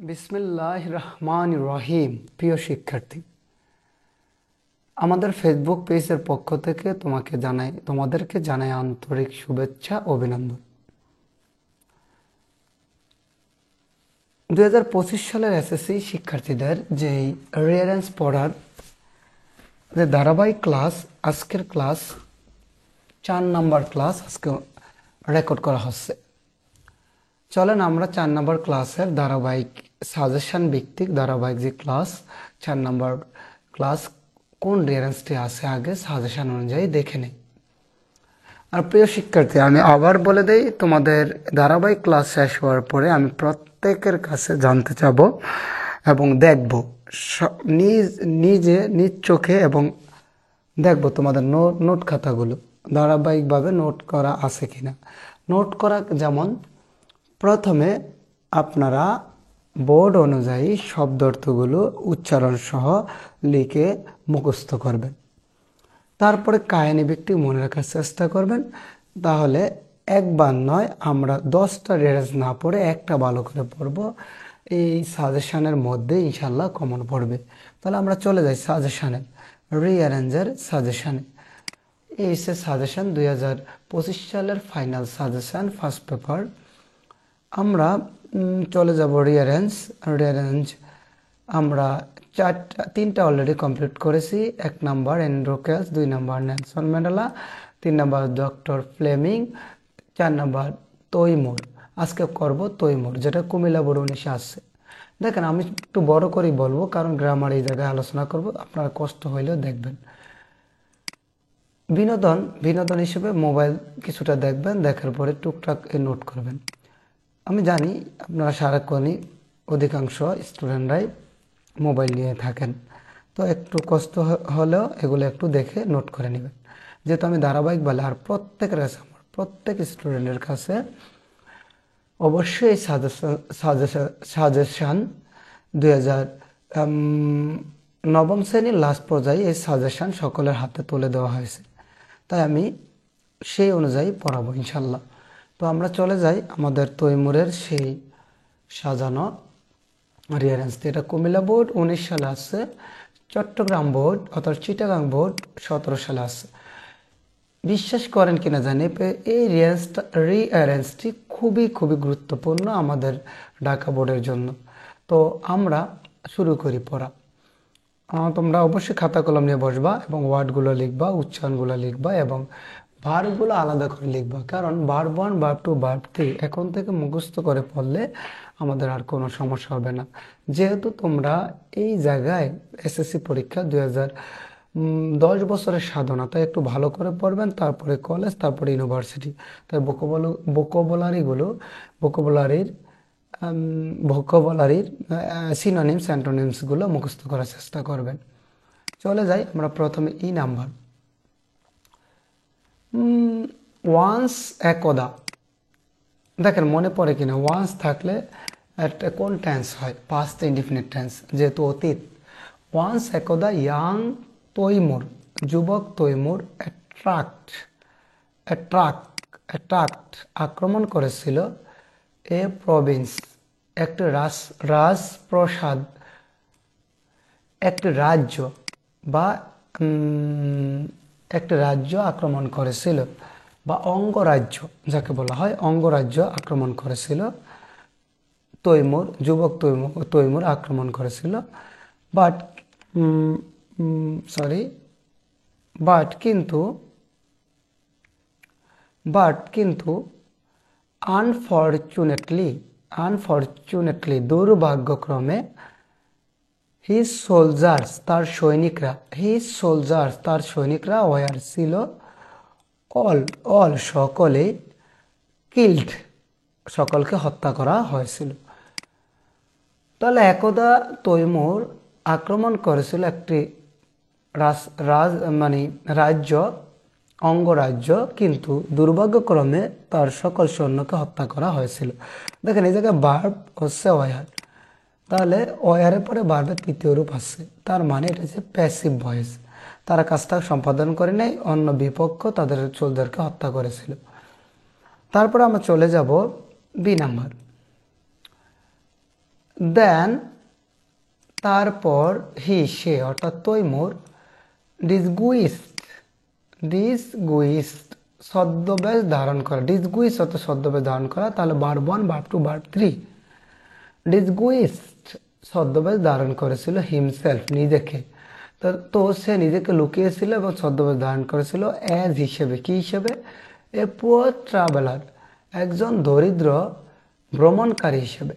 বিসমিল্লাহির রহমানির রহিম। প্রিয় শিক্ষার্থী, আমাদের ফেসবুক পেজের পক্ষ থেকে তোমাদেরকে জানাই আন্তরিক শুভেচ্ছা ও অভিনন্দন। 2025 সালের এসএসসি শিক্ষার্থীদের যেই রিয়ারেন্স পড়ার যে ধারাবাহিক ক্লাস, আজকের ক্লাস 4 নম্বর ক্লাস আজকে রেকর্ড করা হচ্ছে। চলেন আমরা 4 নম্বর ক্লাসের ধারাবাহিক সাজেশন ভিত্তিক ধারাবাহিক যে ক্লাস 4 নম্বর ক্লাস কোন রিয়ারেন্সটি আছে আগে সাজেশন অনুযায়ী দেখে নেই। আর প্রিয় শিক্ষার্থী, আমি আবার বলে দেই, তোমাদের ধারাবাহিক ক্লাস শেষ হওয়ার পরে আমি প্রত্যেকের কাছে জানতে চাবো এবং দেখব নিজ চোখে এবং দেখব তোমাদের নোট খাতাগুলো ধারাবাহিকভাবে নোট করা আছে কিনা। নোট করা যেমন প্রথমে আপনারা বোর্ড অনুযায়ী শব্দার্থগুলো উচ্চারণ সহ লিখে মুখস্থ করবেন। তারপরে কাহিনী ব্যক্তি মনে রাখার চেষ্টা করবেন। তাহলে একবার নয়, আমরা 10টা রিয়ারেন্স না পড়ে একটা ভালো করে পড়ব। এই সাজেশনের মধ্যে ইনশাল্লাহ কমন পড়বে। তাহলে আমরা চলে যাই সাজেশনে, রিয়ারেঞ্জের সাজেশনে। এই হচ্ছে সাজেশন 2025 সালের ফাইনাল সাজেশন ফার্স্ট পেপার। আমরা চলে যাব রিয়ারেঞ্জ। আমরা 3টা অলরেডি কমপ্লিট করেছি। 1 number Androcles, 2 number Nelson Mandela, 3 number doctor Fleming, 4 number Timur. আজকে করব তৈমুর, যেটা কুমিল্লা বোর্ড 19 আসছে। দেখেন, আমি একটু বড় করেই বলবো কারণ গ্রামার এই জায়গায় আলোচনা করব, আপনারা কষ্ট হইলেও দেখবেন। বিনোদন হিসেবে মোবাইল কিছুটা দেখবেন, দেখার পরে টুকটাক নোট করবেন। আমি জানি আপনারা সারাক্ষণই অধিকাংশ স্টুডেন্টরাই মোবাইল নিয়ে থাকেন, তো একটু কষ্ট হলেও এগুলো একটু দেখে নোট করে নেবেন। যেহেতু আমি ধারাবাহিক বলে, আর প্রত্যেকের কাছে আমার প্রত্যেক স্টুডেন্টের কাছে অবশ্যই সাজেশান 2009 শ্রেণীর লাস্ট পর্যায়ে এই সাজেশান সকলের হাতে তুলে দেওয়া হয়েছে, তাই আমি সেই অনুযায়ী পড়াবো ইনশাল্লাহ। তো আমরা চলে যাই আমাদের তৈমুরের সেই সাজানো রিয়ারেন্স। এটা কুমিল্লা বোর্ড 19 সালে আসছে, চট্টগ্রাম বোর্ড অর্থাৎ চিটাগাং বোর্ড 17 সালে আসছে। বিশ্বাস করেন কিনা জানি, এই রিয়ারেন্সটি খুবই গুরুত্বপূর্ণ আমাদের ঢাকা বোর্ডের জন্য। তো আমরা শুরু করি পড়া। তোমরা অবশ্যই খাতা কলম নিয়ে বসবা এবং ওয়ার্ডগুলো লিখবা, উচ্চারণগুলো লিখবা এবং ভার্বগুলো আলাদা করে লিখবা। কারণ ভার্ব 1, ভার্ব 2, ভার্ব 3 এখন থেকে মুখস্থ করে পড়লে আমাদের আর কোনো সমস্যা হবে না। যেহেতু তোমরা এই জায়গায় এসএসসি পরীক্ষা 2010 বছরের সাধনা, তাই একটু ভালো করে পড়বেন, তারপরে কলেজ, তারপরে ইউনিভার্সিটি। তাই ভোকাবুলারির সিনোনিমস অ্যান্টোনিমসগুলো মুখস্থ করার চেষ্টা করবেন। চলে যাই আমরা প্রথমে ই নাম্বার। ওয়ান্স, একদা। দেখেন মনে পড়ে কিনা, ওয়ান্স থাকলে একটা কোন টেন্স হয়? পাস্ট ইনডিফিনিট টেন্স, যেহেতু অতীত। ওয়ান্স একদা ইয়াং তৈমুর, যুবক তৈমুর অ্যাট্রাক্ট আক্রমণ করেছিল এ প্রভিন্স, একটি রাজপ্রাসাদ, একটি রাজ্য বা একটি রাজ্য আক্রমণ করেছিল, বা অঙ্গরাজ্য যাকে বলা হয়, অঙ্গরাজ্য আক্রমণ করেছিল তৈমুর, যুবক তৈমুর আক্রমণ করেছিল। কিন্তু আনফরচুনেটলি দুর্ভাগ্যক্রমে হিজ সোলজার্স তার সৈনিকরা ওয়ার ছিল অল সকলেই কিল্ড, সকলকে হত্যা করা হয়েছিল। তাহলে একদা তৈমুর আক্রমণ করেছিল একটি রাজ্য, অঙ্গরাজ্য, কিন্তু দুর্ভাগ্যক্রমে তার সকল সৈন্যকে হত্যা করা হয়েছিল। দেখেন এই জায়গায় ভার্ব হচ্ছে ওয়ার, তাহলে ওয়ারের পরে ভার্বের তৃতীয় রূপ আসছে, তার মানে এটা হচ্ছে প্যাসিভ ভয়েস। তারা কাজটা সম্পাদন করে নাই, অন্য বিপক্ষ তাদের সোলজারকে হত্যা করেছিল। তারপরে আমরা চলে যাব বি নাম্বার। দেন তারপর সে অর্থাৎ তৈমুর ডিসগুইসড ছদ্মবেশ ধারণ করা। ডিসগুইস অর্থ ছদ্মবেশ ধারণ করা, তাহলে ভার্ব 1 ভার্ব 2 ভার্ব 3। ডিসগুইসড ছদ্মবেশ ধারণ করেছিল হিমসেলফ নিজেকে, তো সে নিজেকে লুকিয়েছিল এবং ছদ্মবেশ ধারণ করেছিল অ্যাজ হিসেবে, কি হিসেবে? এ পুয়ার ট্রাভেলার, একজন দরিদ্র ভ্রমণকারী হিসেবে।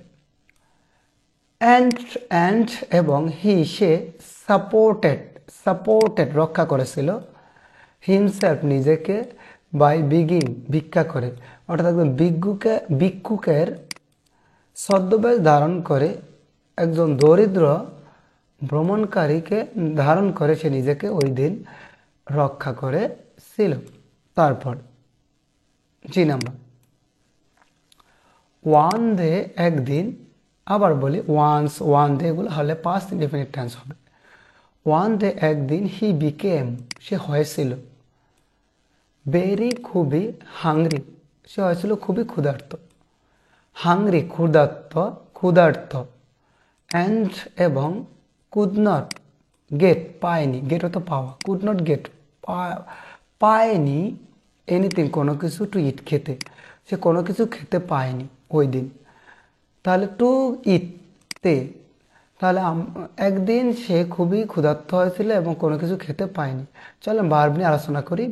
অ্যান্ড এবং সে সাপোর্টেড রক্ষা করেছিল হিমসেলফ নিজেকে বাই বিগিং ভিক্ষা করে, অর্থাৎ একজন ভিক্ষুকের ছদ্মবেশ ধারণ করে একজন দরিদ্র ভ্রমণকারীকে ধারণ করে সে নিজেকে ওই দিন রক্ষা করেছিল। তারপর জি নাম্বার, ওয়ান ডে একদিন, আবার বলি ওয়ান্স, ওয়ান ডে এগুলো হলে পাস্ট ইনডেফিনিট টেন্স হবে। ওয়ান ডে একদিন, হি বিকেম সে হয়েছিল, ভেরি খুবই, হাংরি সে হয়েছিল খুবই ক্ষুধার্ত, হাংরি ক্ষুধার্ত, অ্যান্ড এবং কুড নট গেট পায়নি, গেট হতো পাওয়া, কুড নট গেট পায়নি এনিথিং কোনো কিছু, টু ইট খেতে, সে কোনো কিছু খেতে পায়নি ওই দিন। তাহলে টু ইটতে, তাহলে একদিন সে খুবই ক্ষুধার্ত হয়েছিল এবং কোনো কিছু খেতে পায়নি। চলো ভার্ব নিয়ে আলোচনা করি।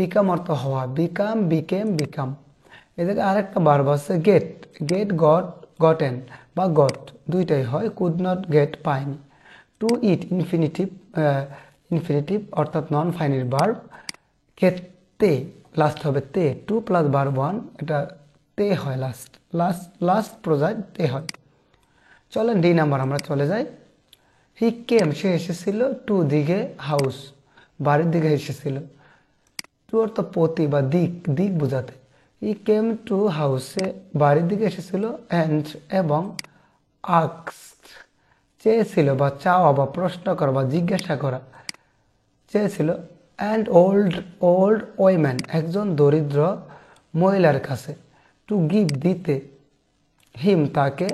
বিকাম অর্থ হওয়া, বিকাম। এদিকে আরেকটা ভার্ব আছে গেট গটেন বা গট, দুইটাই হয়, কুড নট গেট পায়নি। টু ইট ইনফিনিটিভ অর্থাৎ নন ফাইনাইট ভার্ব, খেতে লাস্ট হবে তে, টু প্লাস ভার্ব 1, এটা তে হয়, লাস্ট প্রজায় তে হয়। চলেন ডি নাম্বার আমরা চলে যাই। হি কেম সে এসেছিল, টু দিকে হাউস বাড়ির দিকে এসেছিল, টু অর্থ প্রতি বা দিক বোঝাতে। হি কেম টু হাউস সে বাড়ির দিকে এসেছিল, অ্যান্ড এবং আস্কড চেয়েছিল বা চাওয়া বা প্রশ্ন করা বা জিজ্ঞাসা করা চেয়েছিল, অ্যান্ড ওল্ড ওয়েম্যান একজন দরিদ্র মহিলার কাছে, টু গিভ দিতে, হিম তাকে,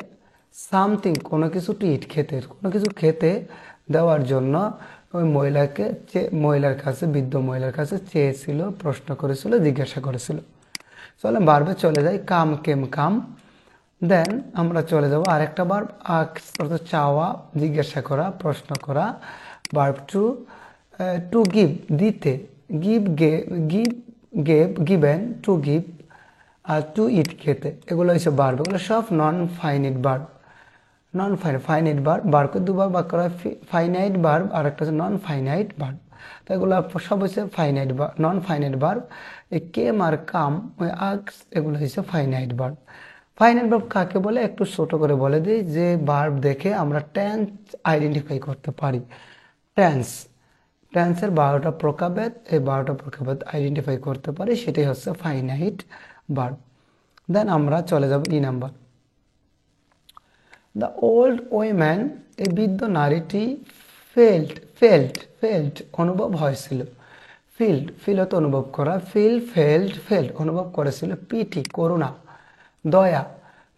সামথিং কোনো কিছু, টু ইট খেতে, কোনো কিছু খেতে দেওয়ার জন্য ওই মহিলার কাছে, বৃদ্ধ মহিলার কাছে চেয়েছিল, প্রশ্ন করেছিল, জিজ্ঞাসা করেছিল। চলে ভার্বে চলে যাই, কাম। দেন আমরা চলে যাব আরেকটা ভার্ব, আস্ক অর্থাৎ চাওয়া, জিজ্ঞাসা করা, প্রশ্ন করা। ভার্ব টু গিভ দিতে, গিভেন, টু গিভ, আর টু ইট খেতে, এগুলো হচ্ছে ভার্ব। এগুলো সব non finite verb. Finite verb, ভার্বকে দুবার ভাগ করা, ফাইনাইট ভার্ব আর একটা হচ্ছে নন ফাইনাইট ভার্ব। তো এগুলো সব হচ্ছে নন ফাইনাইট ভার্ব। এই কেম আর কাম, ওই আস্ক, এগুলো হচ্ছে ফাইনাইট ভার্ব। ফাইনাইট ভার্ব কাকে বলে একটু ছোট করে বলে দিই, যে ভার্ব দেখে আমরা টেন্স আইডেন্টিফাই করতে পারি। টেন্সের 12টা প্রকারভেদ, এই 12টা প্রকারভেদ আইডেন্টিফাই করতে পারি, সেটাই হচ্ছে ফাইনাইট ভার্ব। দেন আমরা চলে যাব E number. The old woman, এই বৃদ্ধ নারীটি ফেল্ট অনুভব হয়েছিল, ফিল হতো অনুভব করা, ফেল্ট অনুভব করেছিল, পিটি করুণা,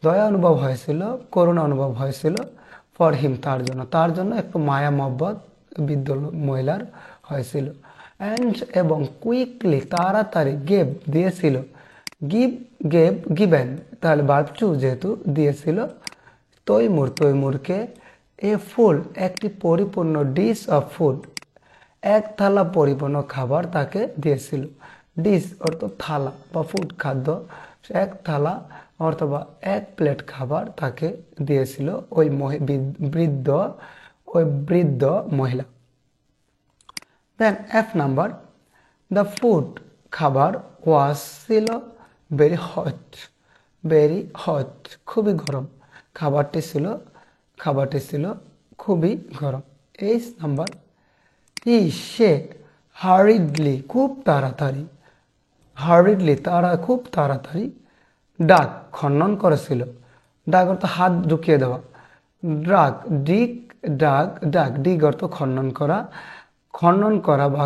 দয়া অনুভব হয়েছিল, করুণা অনুভব হয়েছিল, ফর হিম তার জন্য একটু মায়া মহব্বত বৃদ্ধ মহিলার হয়েছিল। অ্যান্ড এবং কুইকলি তাড়াতাড়ি, দিয়েছিল, গিভেন, তাহলে ভার্ব টু যেহেতু দিয়েছিল, তৈমুরকে, এ ফুল একটি পরিপূর্ণ, ডিশ অফ ফুড এক থালা পরিপূর্ণ খাবার তাকে দিয়েছিল। ডিশ অর্থ থালা বা ফুড খাদ্য, এক থালা অথবা এক প্লেট খাবার তাকে দিয়েছিল ওই বৃদ্ধ মহিলা। দেন এফ নাম্বার, দ্য ফুড খাবার ওয়াজ ছিল ভেরি হট খুবই গরম, খাবারটি ছিল খুবই গরম। এইচ নাম্বার, সে হারিডলি খুব তাড়াতাড়ি, খুব তাড়াতাড়ি, ডাক খনন করেছিল, ডাক অর্থ হাত ঢুকিয়ে দেওয়া, ডিগ অর্থ খনন করা বা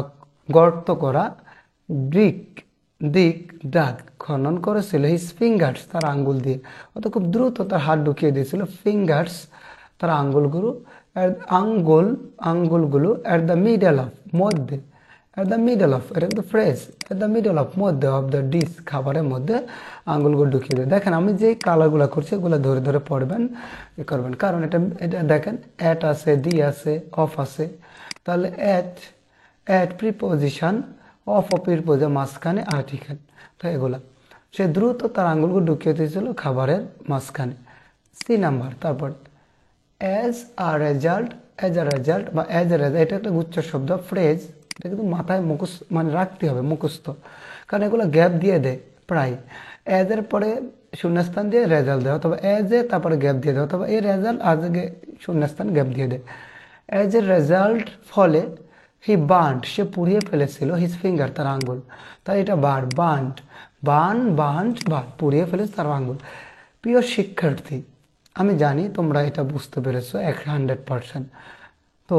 গর্ত করা, দিক দাগ খনন করেছিল হিজ ফিঙ্গার্স তার আঙ্গুল দিয়ে, অত খুব দ্রুত তার হাত ঢুকিয়ে দিয়েছিল। ফিঙ্গার্স তার আঙ্গুলগুলো, আঙ্গুলগুলো অ্যাট দ্য মিডল অফ মধ্যে, অ্যাট দ্য মিডল অফ, এটা কিন্তু phrase, at the middle of মধ্যে অফ দ্য ডিশ খাবারের মধ্যে আঙ্গুলগুলো ঢুকিয়ে দেয়। দেখেন আমি যে কালারগুলো করছি এগুলো ধরে ধরে পড়বেন করবেন, কারণ এটা এটা দেখেন অ্যাট আছে, দি আছে, অফ আছে, তাহলে অ্যাট প্রিপোজিশন, অফ প্রিপোজিশন, মাঝখানে আর্টিকেল, তো এগুলা সে দ্রুত তার আঙ্গুলগুলো ঢুকিয়ে দিয়েছিল খাবারের মাঝখানে। সি নাম্বার, তারপর অ্যাজ আ রেজাল্ট, বা অ্যাজ এ রেজাল্ট, এটা একটা গুচ্ছ শব্দ ফ্রেজ, এটা কিন্তু মাথায় মুখস্থ মানে রাখতে হবে মুখস্থ, কারণ এগুলো গ্যাপ দিয়ে দেয় প্রায়। অ্যাজ এর পরে শূন্যস্থান দিয়ে রেজাল্ট দেয়, অথবা অ্যাজ এ তারপরে গ্যাপ দিয়ে দেয়, অথবা এই রেজাল্ট আজকে শূন্যস্থান গ্যাপ দিয়ে দেয়। অ্যাজ এ রেজাল্ট ফলে হি বার্ন্ড সে পুড়িয়ে ফেলেছিল হিজ ফিঙ্গার তার আঙ্গুল, তাই এটা বার্ন্ড, পুড়িয়ে ফেলেছে তার আঙ্গুল। প্রিয় শিক্ষার্থী, আমি জানি তোমরা এটা বুঝতে পেরেছো 100%। তো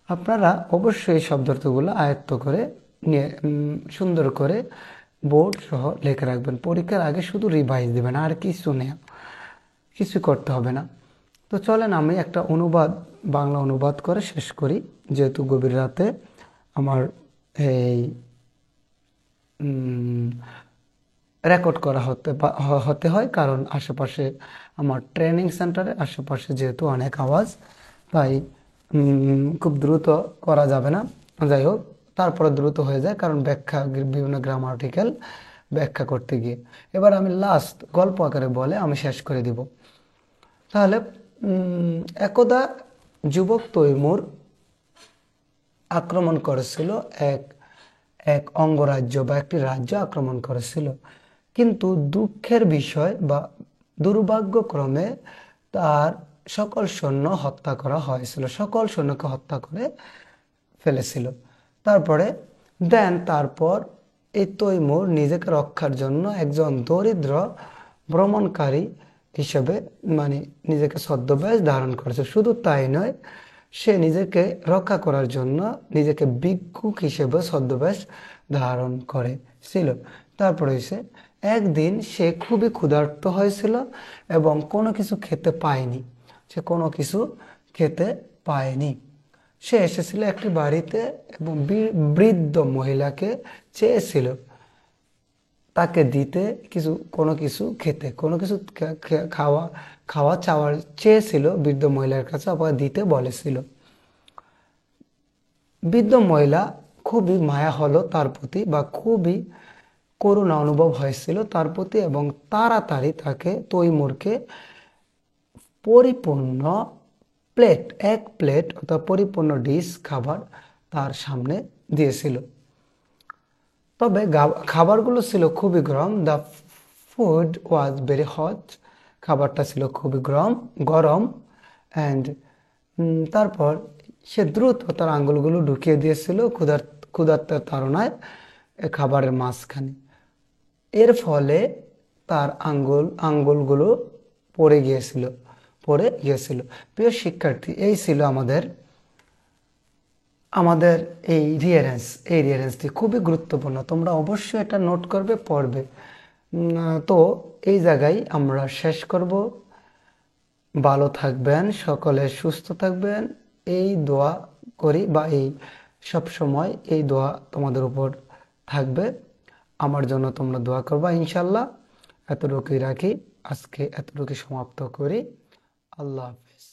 আপনারা অবশ্যই এই শব্দার্থগুলো আয়ত্ত করে নিয়ে সুন্দর করে বোর্ড সহ লিখে রাখবেন। পরীক্ষার আগে শুধু রিভাইজ দেবেন, আর কিছু করতে হবে না। তো চলেন আমি একটা বাংলা অনুবাদ করে শেষ করি, যেহেতু গভীর রাতে আমার এই রেকর্ড করা হতে হয়, কারণ আশেপাশে আমার ট্রেনিং সেন্টারে আশেপাশে যেহেতু অনেক আওয়াজ, তাই খুব দ্রুত করা যাবে না। যাই হোক, তারপরে দ্রুত হয়ে যায়, কারণ বিভিন্ন গ্রামাটিক্যাল ব্যাখ্যা করতে গিয়ে। এবার আমি লাস্ট গল্প আকারে বলে আমি শেষ করে দিব। তাহলে একদা যুবক তৈমুর আক্রমণ করেছিল এক অঙ্গরাজ্য বা একটি রাজ্য আক্রমণ করেছিল, কিন্তু দুঃখের বিষয় বা দুর্ভাগ্যক্রমে তার সকল সৈন্য হত্যা করা হয়েছিল, সকল সৈন্যকে হত্যা করে ফেলেছিল। তারপর এই তৈমুর নিজেকে রক্ষার জন্য একজন দরিদ্র ভ্রমণকারী হিসেবে মানে নিজেকে ছদ্মবেশ ধারণ করেছে। শুধু তাই নয়, সে নিজেকে রক্ষা করার জন্য নিজেকে ভিক্ষুক হিসেবে ছদ্মবেশ ধারণ করেছিল। তারপরে একদিন সে খুবই ক্ষুধার্ত হয়েছিল এবং কোনো কিছু খেতে পায়নি। সে এসেছিল একটি বাড়িতে এবং বৃদ্ধ মহিলাকে চেয়েছিল তাকে দিতে কোনো কিছু খাওয়া চাওয়ার চেয়েছিল বৃদ্ধ মহিলার কাছে, অথবা দিতে বলেছিল। বৃদ্ধ মহিলা খুবই মায়া হলো তার প্রতি, বা খুবই করুণা অনুভব হয়েছিল তার প্রতি, এবং তাড়াতাড়ি তাকে তৈমুরকে পরিপূর্ণ এক প্লেট অর্থাৎ পরিপূর্ণ ডিশ খাবার তার সামনে দিয়েছিল। তবে খাবারগুলো ছিল খুবই গরম। The food was very hot, খাবারটা ছিল খুবই গরম। অ্যান্ড তারপর সে দ্রুত তার আঙ্গুলগুলো ঢুকিয়ে দিয়েছিল ক্ষুধার্তের তাড়নায় খাবারের মাঝখানে। এর ফলে তার আঙ্গুলগুলো পড়ে গিয়েছিল। প্রিয় শিক্ষার্থী, এই ছিল আমাদের এই রিয়ারেন্সটি খুবই গুরুত্বপূর্ণ। তোমরা অবশ্যই এটা নোট করবে, পড়বে। তো এই জায়গায় আমরা শেষ করব। ভালো থাকবেন, সকলে সুস্থ থাকবেন, এই দোয়া করি, বা এই সব সময় এই দোয়া তোমাদের উপর থাকবে। আমার জন্য তোমরা দোয়া করবা ইনশাল্লাহ। এতটুকুই রাখি, আজকে এতটুকু সমাপ্ত করি। আল্লাহ হাফেজ।